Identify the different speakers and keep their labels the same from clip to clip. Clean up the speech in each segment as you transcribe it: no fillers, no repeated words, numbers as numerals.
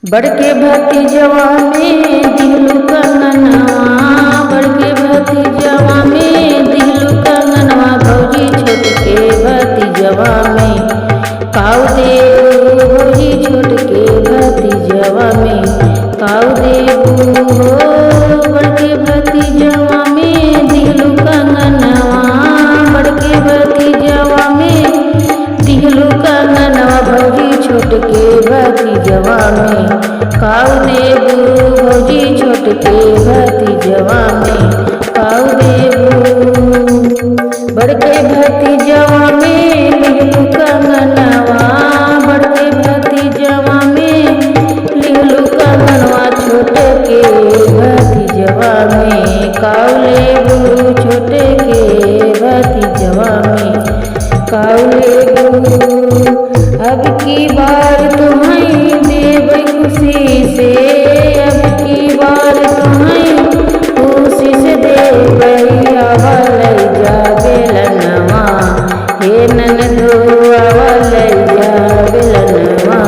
Speaker 1: बड़के भतीजवा में दिलु कंगनवा, बड़के भतीजवा में दिलु कंगनवा, भौजी छोटके भतीजवा में काऊ देबू, भौजी छोटके भतीजवा में काऊ देबू हो। बड़के भतीजवा में दिलु कंगनवा, बड़के भतीजवा में दिलु कंगनवा, भौजी छोटके भतीजवा में काऊ देबू, भौजी छोटके भतीजवा में काऊ देबू। बड़के भतीजवा में लिहलु कंगनवा, बड़के भतीजवा में लिहलु कंगनवा, छोटके भतीजवा में काऊ लेबू, छोटके भतीजवा में काऊ लेबू। अब की बार तुम्हें देबै खुशी से, अब की बार तुम्हें खुशी से देबै आवलै जा बेलनवा, हे ननदो आवलै जा बेलनवा,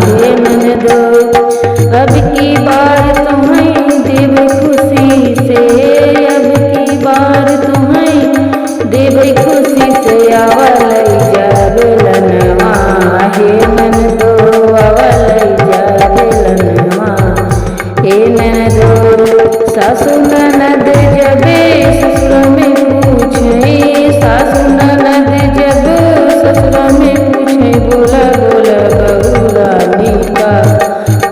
Speaker 1: हे ननदो। अब की बार तुम्हें देबै खुशी से, अब की बार तुम्हें देबै खुशी से आवलै जा बेलनवा, हे ननदो आवलै जा बेलनवा, हे ननदो। सासु ननद जबे ससुर में पूछे, सासु ननद जब ससुर में पूछे, बोला बोला बहू रानी का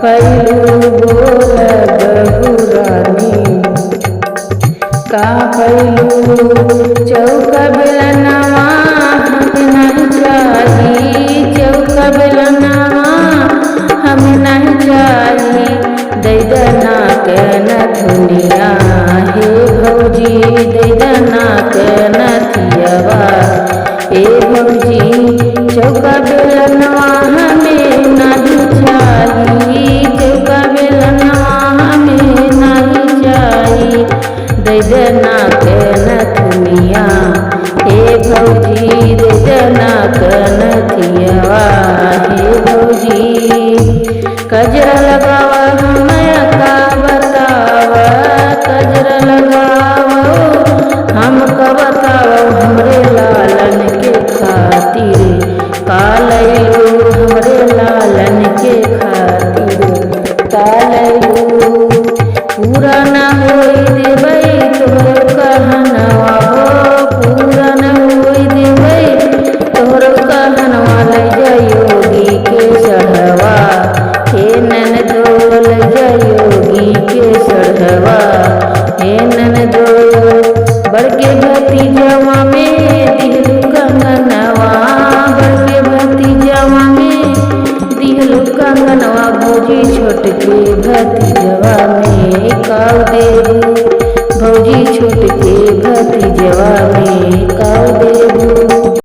Speaker 1: पैलू, बोला बहू रानी का पैलू। चौका बेलनवा हमें नहीं चाही, चौका बेलनवा हमें नहीं चाही, दैदना के नथुनिया, हे भौजी दैदना के नथियवा, हे भौजी। चौका बेलनवा हमें नहीं चाही, चौका बेलनवा हमें नहीं चाही, दैदना के नथुनिया, हे भौजी दैदना के नथियवा, हे भौजी। कजरा लगावा हमरा का बतावा, कजरा लगावा हमका बतावा, हमरे लालन के खातिर कालैलू, हमरे लालन के खातिर कालैलू। पूरा न होई देबै तोहर कहनवा हो, पूरा न होई देबै तोहर कहनवा, ले जा योगी के सढ़वा, हे ननदो ले जा योगी के सढ़वा, हे ननदो। बड़के भतीजवा में दिलु कंगनवा, बड़के भतीजवा में दिलु कंगनवा, भौजी छोटके भतीजवा में काऊ दे